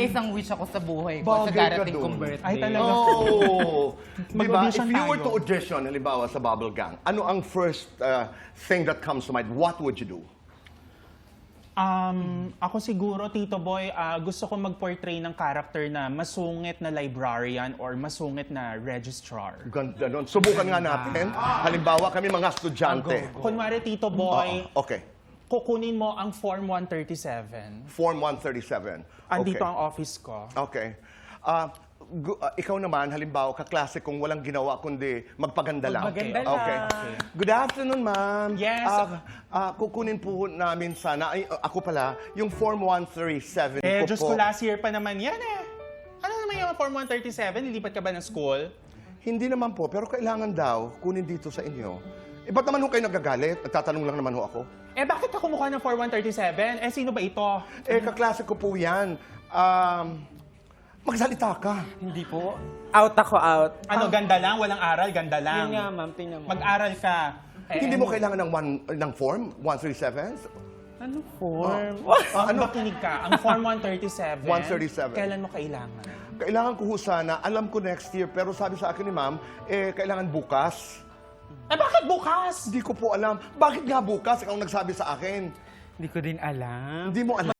isang wish ako sa buhay ko sa Bagay ka darating dun. kong birthday. Ay, talaga. Oh! Diba, if Mag-audition you were tayo. to audition, halimbawa sa Bubble Gang, ano ang first thing that comes to mind? What would you do? Ako siguro, Tito Boy, gusto ko mag-portray ng character na masungit na librarian or masungit na registrar. Ganda nun. Subukan nga natin. Halimbawa, kami mga estudyante. Kunwari, Tito Boy, Okay. kukunin mo ang Form 137. Form 137. Andito Okay. ang office ko. Okay. Ikaw naman, halimbawa, kaklase kung walang ginawa kundi magpaganda lang. Magpaganda lang. Okay. Good afternoon, ma'am. Yes. Kukunin po namin sana, ako pala, yung Form 137 Diyos ko, last year pa naman yan eh. Ano naman yung Form 137? Nilipat ka ba ng school? Hindi naman po, pero kailangan daw kunin dito sa inyo. Ba't naman ho kayo nagagalit? Nagtatanong lang naman ho ako. Bakit ka kumuha ng Form 137? Sino ba ito? Kaklase ko po yan. Magsalita ka. Hindi po. Out ako, out. Ano, ganda lang? Walang aral? Ganda lang? Yun nga, ma'am. Tingnan mo. Mag-aral ka. Hindi mo kailangan ng Form 137? Ano form? Ano? Makinig ka. Ang Form 137. 137. Kailan mo kailangan? Kailangan ko ho sana, alam ko next year, pero sabi sa akin ni ma'am, kailangan bukas. Bakit bukas? Hindi ko po alam. Bakit nga bukas? Ikaw ang nagsabi sa akin. Hindi ko din alam. Hindi mo alam.